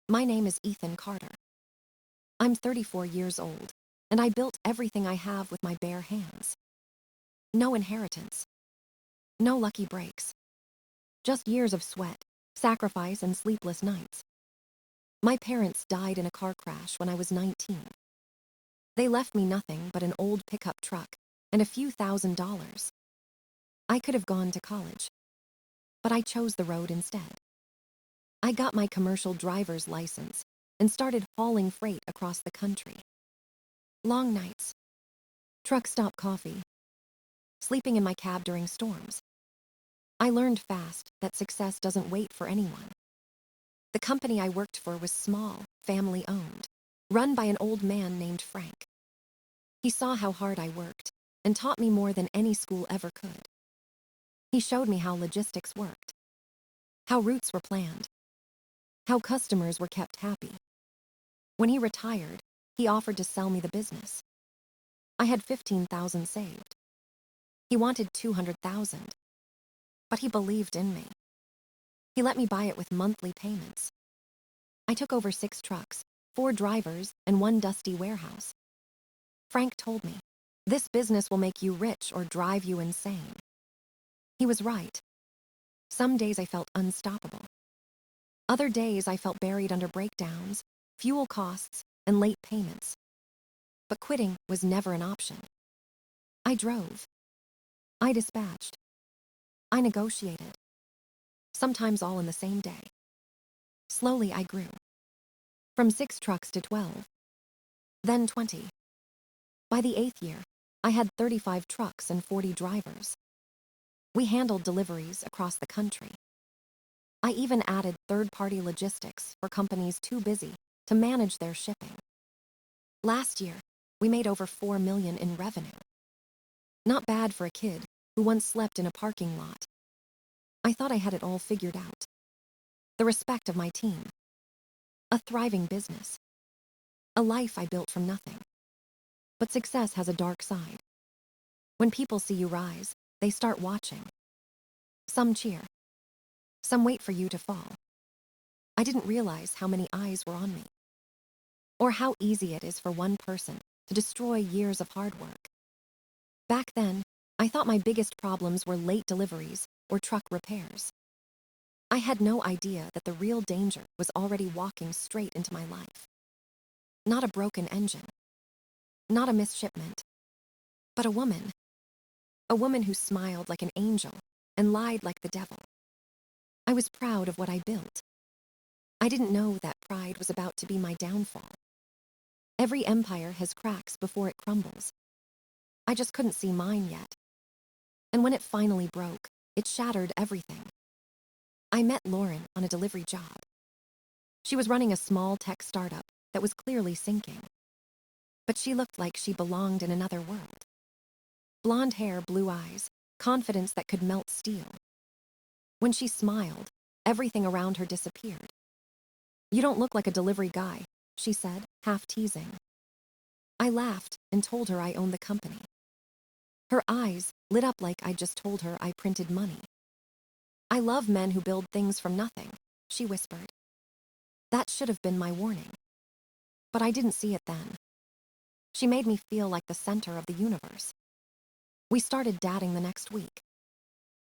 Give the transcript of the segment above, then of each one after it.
My name is Ethan Carter. I'm 34 years old, and I built everything I have with my bare hands. No inheritance. No lucky breaks. Just years of sweat, sacrifice, and sleepless nights. My parents died in a car crash when I was 19. They left me nothing but an old pickup truck and a few $1,000s. I could have gone to college, but I chose the road instead. I got my commercial driver's license and started hauling freight across the country. Long nights, truck stop coffee, sleeping in my cab during storms. I learned fast that success doesn't wait for anyone. The company I worked for was small, family-owned, run by an old man named Frank. He saw how hard I worked and taught me more than any school ever could. He showed me how logistics worked, how routes were planned, how customers were kept happy. When he retired, he offered to sell me the business. I had $15,000 saved. He wanted $200,000, but he believed in me. He let me buy it with monthly payments. I took over 6 trucks, 4 drivers, and 1 dusty warehouse. Frank told me, "This business will make you rich or drive you insane." He was right. Some days I felt unstoppable. Other days I felt buried under breakdowns, fuel costs, and late payments. But quitting was never an option. I drove. I dispatched. I negotiated. Sometimes all in the same day. Slowly I grew. From 6 trucks to 12. Then 20. By the 8th year, I had 35 trucks and 40 drivers. We handled deliveries across the country. I even added third-party logistics for companies too busy to manage their shipping. Last year, we made over $4 million in revenue. Not bad for a kid who once slept in a parking lot. I thought I had it all figured out. The respect of my team. A thriving business. A life I built from nothing. But success has a dark side. When people see you rise, they start watching. Some cheer. Some wait for you to fall. I didn't realize how many eyes were on me. Or how easy it is for one person to destroy years of hard work. Back then, I thought my biggest problems were late deliveries or truck repairs. I had no idea that the real danger was already walking straight into my life. Not a broken engine. Not a missed shipment. But a woman. A woman who smiled like an angel and lied like the devil. I was proud of what I built. I didn't know that pride was about to be my downfall. Every empire has cracks before it crumbles. I just couldn't see mine yet. And when it finally broke, it shattered everything. I met Lauren on a delivery job. She was running a small tech startup that was clearly sinking. But she looked like she belonged in another world. Blonde hair, blue eyes, confidence that could melt steel. When she smiled, everything around her disappeared. "You don't look like a delivery guy," she said, half teasing. I laughed and told her I owned the company. Her eyes lit up like I just told her I printed money. "I love men who build things from nothing," she whispered. That should have been my warning. But I didn't see it then. She made me feel like the center of the universe. We started dating the next week.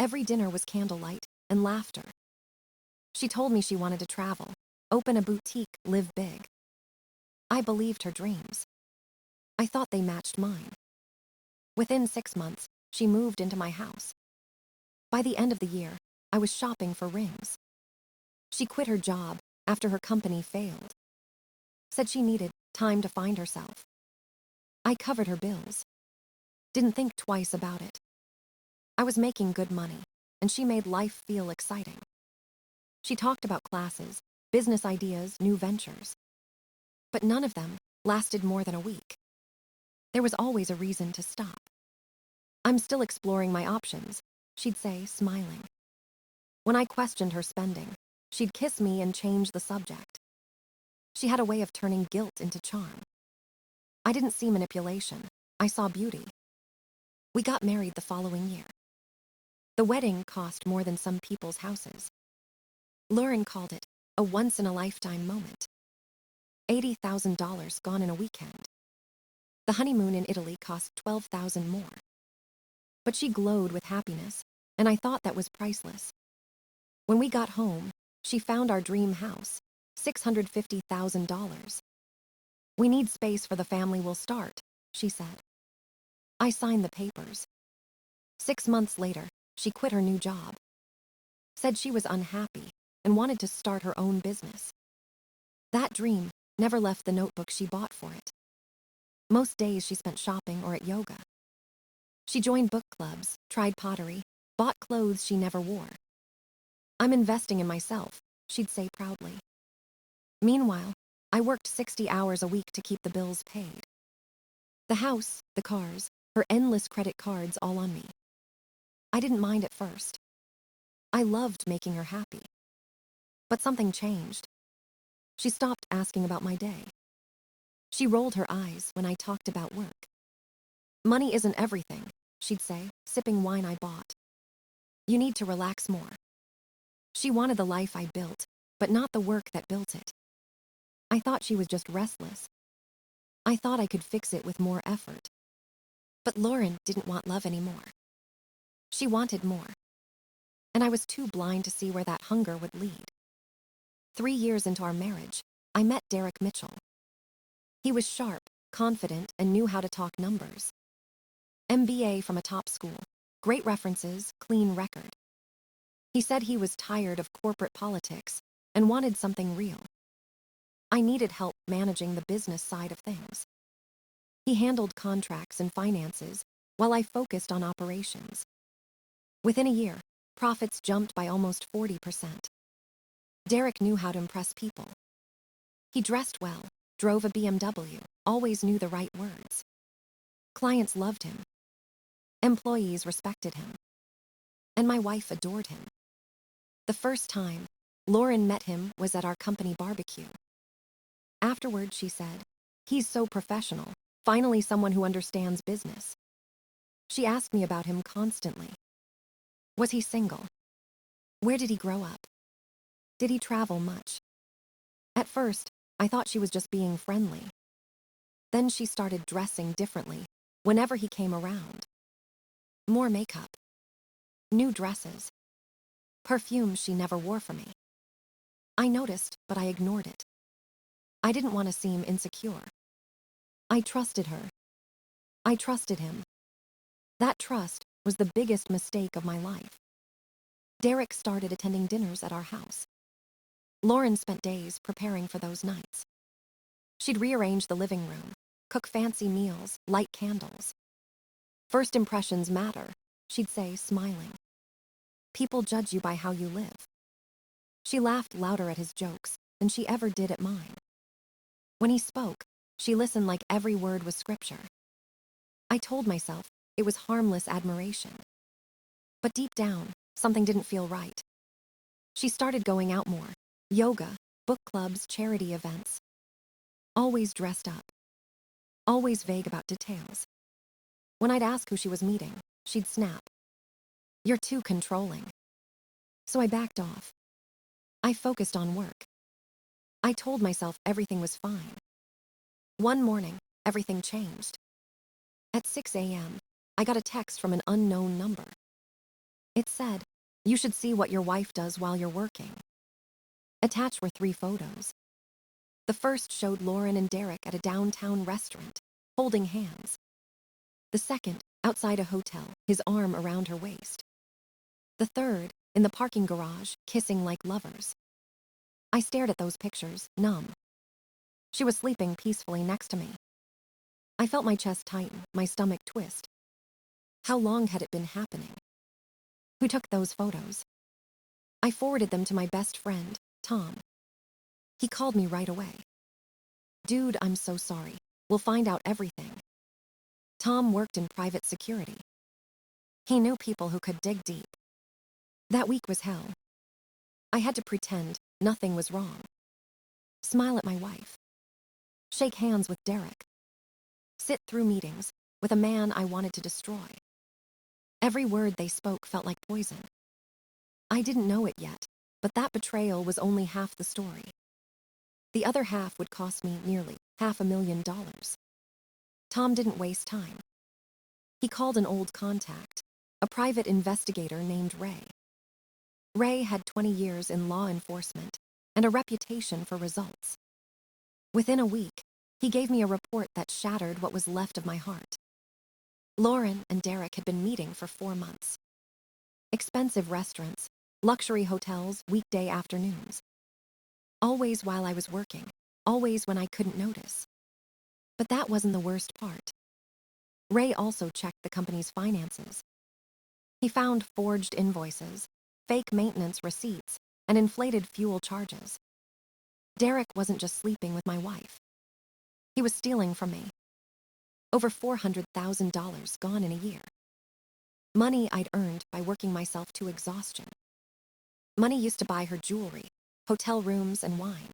Every dinner was candlelight and laughter. She told me she wanted to travel, open a boutique, live big. I believed her dreams. I thought they matched mine. Within 6 months, she moved into my house. By the end of the year, I was shopping for rings. She quit her job after her company failed. Said she needed time to find herself. I covered her bills. Didn't think twice about it. I was making good money, and she made life feel exciting. She talked about classes, business ideas, new ventures. But none of them lasted more than a week. There was always a reason to stop. "I'm still exploring my options," she'd say, smiling. When I questioned her spending, she'd kiss me and change the subject. She had a way of turning guilt into charm. I didn't see manipulation. I saw beauty. We got married the following year. The wedding cost more than some people's houses. Lauren called it A once-in-a-lifetime moment. $80,000 gone in a weekend. The honeymoon in Italy cost $12,000 more. But she glowed with happiness, and I thought that was priceless. When we got home, she found our dream house, $650,000. "We need space for the family we'll start," she said. I signed the papers. 6 months later, she quit her new job. Said she was unhappy and wanted to start her own business. That dream never left the notebook she bought for it. Most days she spent shopping or at yoga. She joined book clubs, tried pottery, bought clothes she never wore. "I'm investing in myself," she'd say proudly. Meanwhile, I worked 60 hours a week to keep the bills paid. The house, the cars, her endless credit cards all on me. I didn't mind at first. I loved making her happy. But something changed. She stopped asking about my day. She rolled her eyes when I talked about work. "Money isn't everything," she'd say, sipping wine I bought. "You need to relax more." She wanted the life I built, but not the work that built it. I thought she was just restless. I thought I could fix it with more effort. But Lauren didn't want love anymore. She wanted more. And I was too blind to see where that hunger would lead. 3 years into our marriage, I met Derek Mitchell. He was sharp, confident, and knew how to talk numbers. MBA from a top school, great references, clean record. He said he was tired of corporate politics and wanted something real. I needed help managing the business side of things. He handled contracts and finances while I focused on operations. Within a year, profits jumped by almost 40%. Derek knew how to impress people. He dressed well, drove a BMW, always knew the right words. Clients loved him. Employees respected him. And my wife adored him. The first time Lauren met him was at our company barbecue. Afterward, she said, "He's so professional, finally someone who understands business." She asked me about him constantly. Was he single? Where did he grow up? Did he travel much? At first, I thought she was just being friendly. Then she started dressing differently whenever he came around. More makeup. New dresses. Perfume she never wore for me. I noticed, but I ignored it. I didn't want to seem insecure. I trusted her. I trusted him. That trust was the biggest mistake of my life. Derek started attending dinners at our house. Lauren spent days preparing for those nights. She'd rearrange the living room, cook fancy meals, light candles. "First impressions matter," she'd say, smiling. "People judge you by how you live." She laughed louder at his jokes than she ever did at mine. When he spoke, she listened like every word was scripture. I told myself it was harmless admiration. But deep down, something didn't feel right. She started going out more. Yoga, book clubs, charity events. Always dressed up. Always vague about details. When I'd ask who she was meeting, she'd snap. "You're too controlling." So I backed off. I focused on work. I told myself everything was fine. One morning, everything changed. At 6 a.m., I got a text from an unknown number. It said, "You should see what your wife does while you're working." Attached were 3 photos. The first showed Lauren and Derek at a downtown restaurant, holding hands. The second, outside a hotel, his arm around her waist. The third, in the parking garage, kissing like lovers. I stared at those pictures, numb. She was sleeping peacefully next to me. I felt my chest tighten, my stomach twist. How long had it been happening? Who took those photos? I forwarded them to my best friend, Tom. He called me right away. "Dude, I'm so sorry. We'll find out everything." Tom worked in private security. He knew people who could dig deep. That week was hell. I had to pretend nothing was wrong. Smile at my wife. Shake hands with Derek. Sit through meetings with a man I wanted to destroy. Every word they spoke felt like poison. I didn't know it yet, But that betrayal was only half the story. The other half would cost me nearly $500,000. Tom didn't waste time. He called an old contact, a private investigator named Ray. Ray had 20 years in law enforcement and a reputation for results. Within a week, he gave me a report that shattered what was left of my heart. Lauren and Derek had been meeting for 4 months. Expensive restaurants, luxury hotels, weekday afternoons. Always while I was working, always when I couldn't notice. But that wasn't the worst part. Ray also checked the company's finances. He found forged invoices, fake maintenance receipts, and inflated fuel charges. Derek wasn't just sleeping with my wife. He was stealing from me. Over $400,000 gone in a year. Money I'd earned by working myself to exhaustion. Money used to buy her jewelry, hotel rooms, and wine.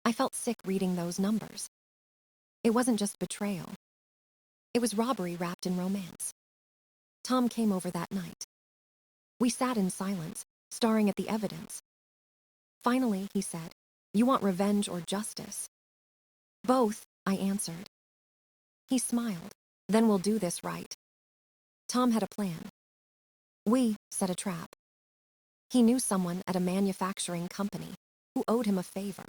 I felt sick reading those numbers. It wasn't just betrayal. It was robbery wrapped in romance. Tom came over that night. We sat in silence, staring at the evidence. Finally, he said, "You want revenge or justice?" "Both," I answered. He smiled. "Then we'll do this right." Tom had a plan. We set a trap. He knew someone at a manufacturing company who owed him a favor.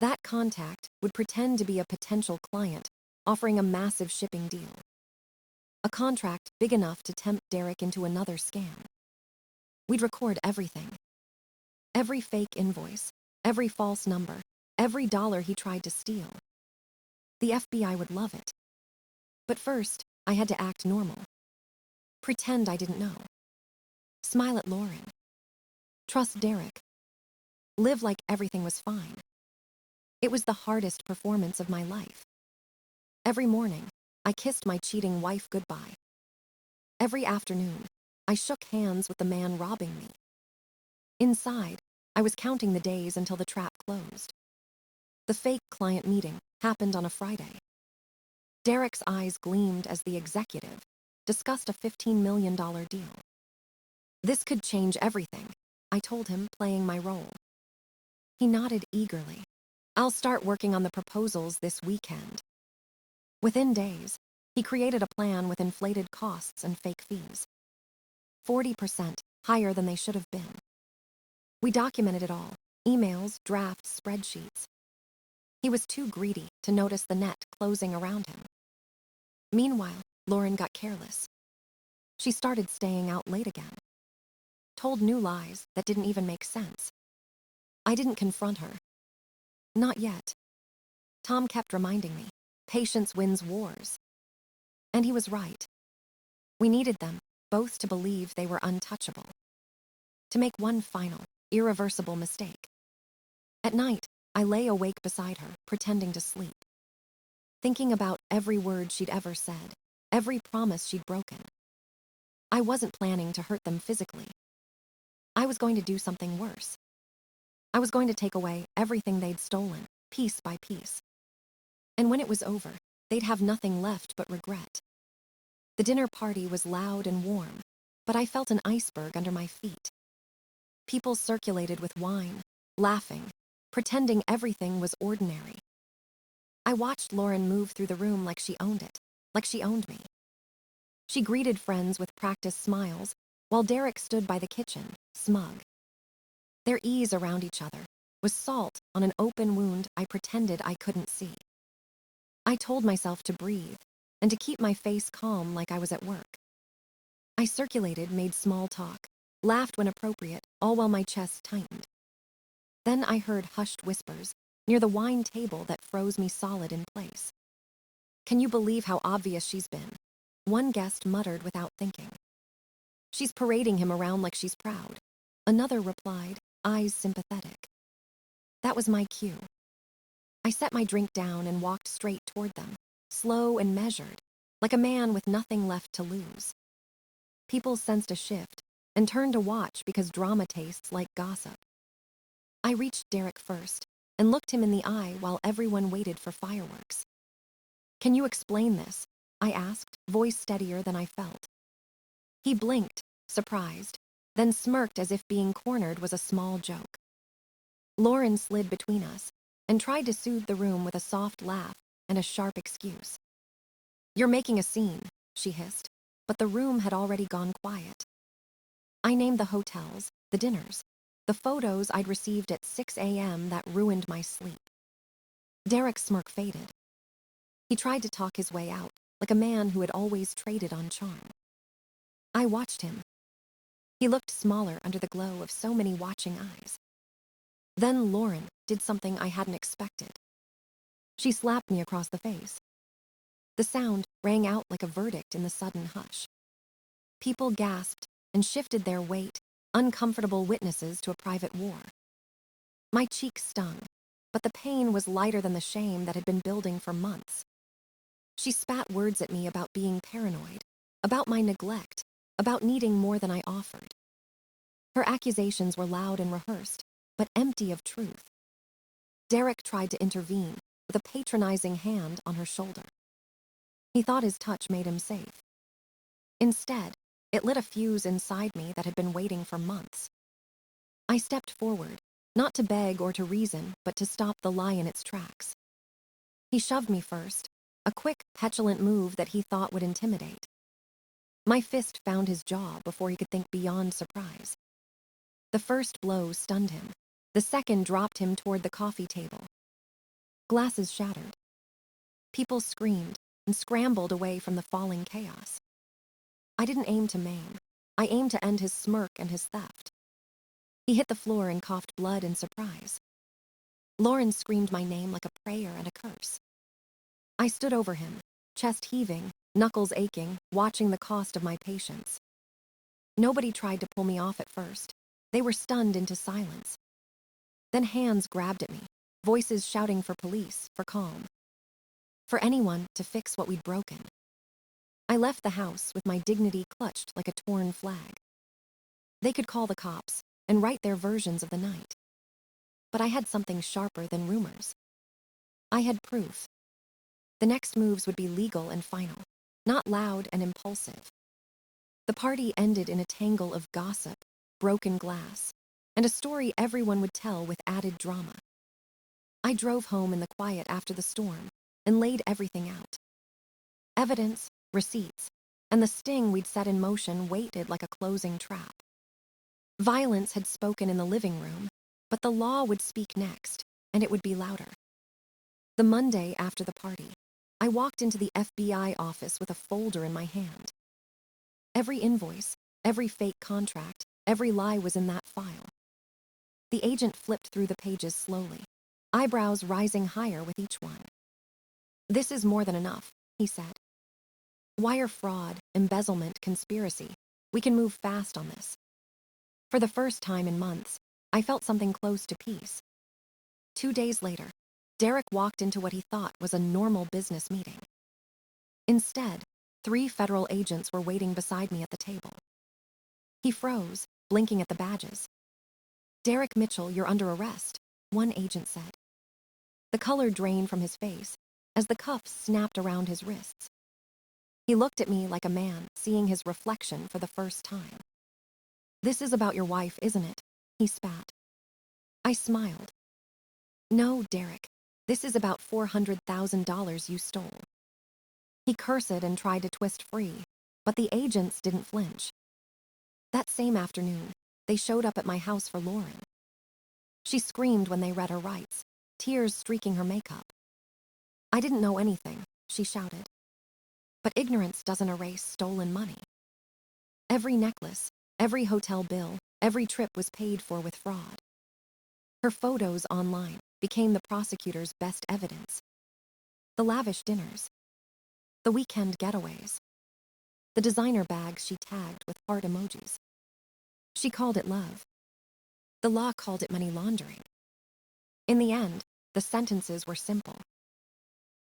That contact would pretend to be a potential client, offering a massive shipping deal. A contract big enough to tempt Derek into another scam. We'd record everything. Every fake invoice, every false number, every dollar he tried to steal. The FBI would love it. But first, I had to act normal. Pretend I didn't know. Smile at Lauren. Trust Derek. Live like everything was fine. It was the hardest performance of my life. Every morning, I kissed my cheating wife goodbye. Every afternoon, I shook hands with the man robbing me. Inside, I was counting the days until the trap closed. The fake client meeting happened on a Friday. Derek's eyes gleamed as the executive discussed a $15 million deal. This could change everything, I told him, playing my role. He nodded eagerly. "I'll start working on the proposals this weekend." Within days, he created a plan with inflated costs and fake fees. 40% higher than they should have been. We documented it all, emails, drafts, spreadsheets. He was too greedy to notice the net closing around him. Meanwhile, Lauren got careless. She started staying out late again. Told new lies that didn't even make sense. I didn't confront her. Not yet. Tom kept reminding me, patience wins wars. And he was right. We needed them both to believe they were untouchable. To make one final, irreversible mistake. At night, I lay awake beside her, pretending to sleep. Thinking about every word she'd ever said, every promise she'd broken. I wasn't planning to hurt them physically. I was going to do something worse. I was going to take away everything they'd stolen, piece by piece. And when it was over, they'd have nothing left but regret. The dinner party was loud and warm, but I felt an iceberg under my feet. People circulated with wine, laughing, pretending everything was ordinary. I watched Lauren move through the room like she owned it, like she owned me. She greeted friends with practiced smiles, while Derek stood by the kitchen, smug. Their ease around each other was salt on an open wound I pretended I couldn't see. I told myself to breathe and to keep my face calm like I was at work. I circulated, made small talk, laughed when appropriate, all while my chest tightened. Then I heard hushed whispers near the wine table that froze me solid in place. "Can you believe how obvious she's been?" One guest muttered without thinking. "She's parading him around like she's proud." Another replied, eyes sympathetic. That was my cue. I set my drink down and walked straight toward them, slow and measured, like a man with nothing left to lose. People sensed a shift and turned to watch because drama tastes like gossip. I reached Derek first and looked him in the eye while everyone waited for fireworks. "Can you explain this?" I asked, voice steadier than I felt. He blinked, surprised, then smirked as if being cornered was a small joke. Lauren slid between us and tried to soothe the room with a soft laugh and a sharp excuse. "You're making a scene," she hissed, but the room had already gone quiet. I named the hotels, the dinners, the photos I'd received at 6 a.m. that ruined my sleep. Derek's smirk faded. He tried to talk his way out, like a man who had always traded on charm. I watched him. He looked smaller under the glow of so many watching eyes. Then Lauren did something I hadn't expected. She slapped me across the face. The sound rang out like a verdict in the sudden hush. People gasped and shifted their weight, uncomfortable witnesses to a private war. My cheek stung, but the pain was lighter than the shame that had been building for months. She spat words at me about being paranoid, about my neglect, about needing more than I offered. Her accusations were loud and rehearsed, but empty of truth. Derek tried to intervene, with a patronizing hand on her shoulder. He thought his touch made him safe. Instead, it lit a fuse inside me that had been waiting for months. I stepped forward, not to beg or to reason, but to stop the lie in its tracks. He shoved me first, a quick, petulant move that he thought would intimidate. My fist found his jaw before he could think beyond surprise. The first blow stunned him. The second dropped him toward the coffee table. Glasses shattered. People screamed and scrambled away from the falling chaos. I didn't aim to maim. I aimed to end his smirk and his theft. He hit the floor and coughed blood in surprise. Lauren screamed my name like a prayer and a curse. I stood over him, chest heaving, knuckles aching, watching the cost of my patience. Nobody tried to pull me off at first. They were stunned into silence. Then hands grabbed at me, voices shouting for police, for calm. For anyone to fix what we'd broken. I left the house with my dignity clutched like a torn flag. They could call the cops and write their versions of the night. But I had something sharper than rumors. I had proof. The next moves would be legal and final, not loud and impulsive. The party ended in a tangle of gossip, broken glass, and a story everyone would tell with added drama. I drove home in the quiet after the storm and laid everything out. Evidence, receipts, and the sting we'd set in motion waited like a closing trap. Violence had spoken in the living room, but the law would speak next, and it would be louder. The Monday after the party, I walked into the FBI office with a folder in my hand. Every invoice, every fake contract, every lie was in that file. The agent flipped through the pages slowly, eyebrows rising higher with each one. "This is more than enough," he said. "Wire fraud, embezzlement, conspiracy. We can move fast on this." For the first time in months, I felt something close to peace. 2 days later, Derek walked into what he thought was a normal business meeting. Instead, 3 federal agents were waiting beside me at the table. He froze, blinking at the badges. "Derek Mitchell, you're under arrest," one agent said. The color drained from his face as the cuffs snapped around his wrists. He looked at me like a man seeing his reflection for the first time. "This is about your wife, isn't it?" he spat. I smiled. "No, Derek. This is about $400,000 you stole." He cursed and tried to twist free, but the agents didn't flinch. That same afternoon, they showed up at my house for Lauren. She screamed when they read her rights, tears streaking her makeup. "I didn't know anything," she shouted. But ignorance doesn't erase stolen money. Every necklace, every hotel bill, every trip was paid for with fraud. Her photos online became the prosecutor's best evidence. The lavish dinners, the weekend getaways, the designer bags she tagged with heart emojis. She called it love. The law called it money laundering. In the end, the sentences were simple.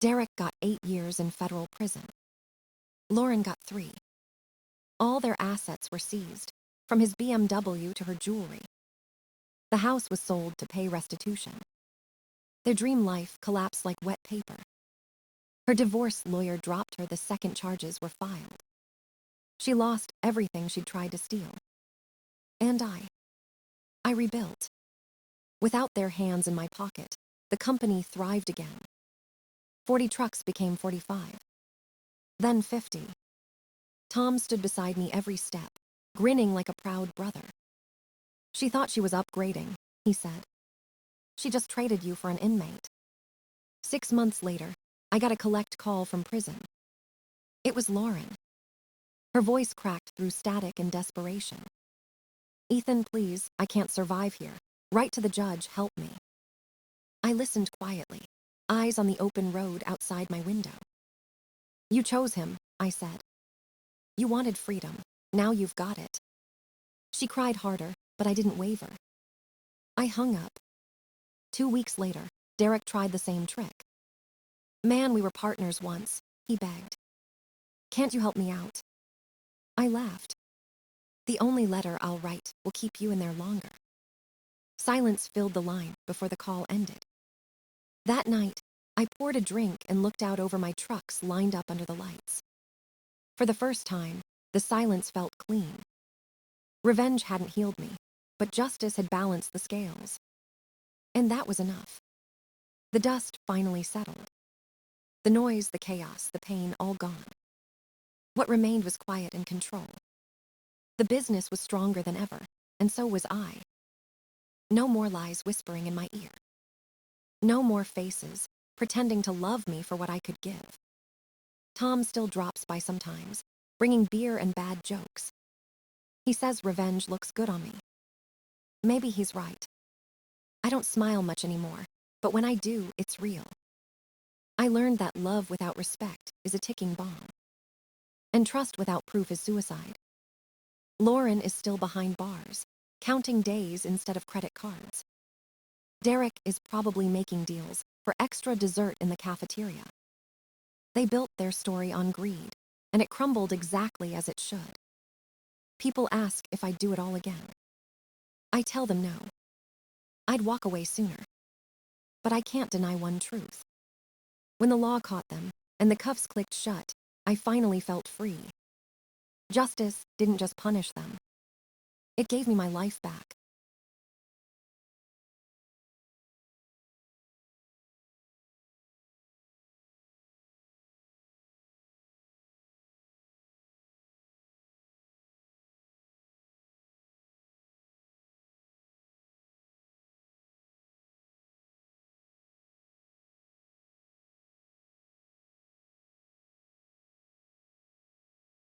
Derek got 8 years in federal prison. Lauren got 3. All their assets were seized, from his BMW to her jewelry. The house was sold to pay restitution. Their dream life collapsed like wet paper. Her divorce lawyer dropped her the second charges were filed. She lost everything she'd tried to steal. And I rebuilt. Without their hands in my pocket, the company thrived again. 40 trucks became 45. Then 50. Tom stood beside me every step, grinning like a proud brother. She thought she was upgrading, he said. She just traded you for an inmate. 6 months later, I got a collect call from prison. It was Lauren. Her voice cracked through static and desperation. Ethan, please, I can't survive here. Write to the judge, help me. I listened quietly, eyes on the open road outside my window. You chose him, I said. You wanted freedom. Now you've got it. She cried harder, but I didn't waver. I hung up. 2 weeks later, Derek tried the same trick. Man, we were partners once, he begged. Can't you help me out? I laughed. The only letter I'll write will keep you in there longer. Silence filled the line before the call ended. That night, I poured a drink and looked out over my trucks lined up under the lights. For the first time, the silence felt clean. Revenge hadn't healed me, but justice had balanced the scales. And that was enough. The dust finally settled. The noise, the chaos, the pain, all gone. What remained was quiet and control. The business was stronger than ever, and so was I. No more lies whispering in my ear. No more faces pretending to love me for what I could give. Tom still drops by sometimes, bringing beer and bad jokes. He says revenge looks good on me. Maybe he's right. I don't smile much anymore, but when I do, it's real. I learned that love without respect is a ticking bomb. And trust without proof is suicide. Lauren is still behind bars, counting days instead of credit cards. Derek is probably making deals for extra dessert in the cafeteria. They built their story on greed, and it crumbled exactly as it should. People ask if I'd do it all again. I tell them no. I'd walk away sooner. But I can't deny one truth. When the law caught them, and the cuffs clicked shut, I finally felt free. Justice didn't just punish them. It gave me my life back.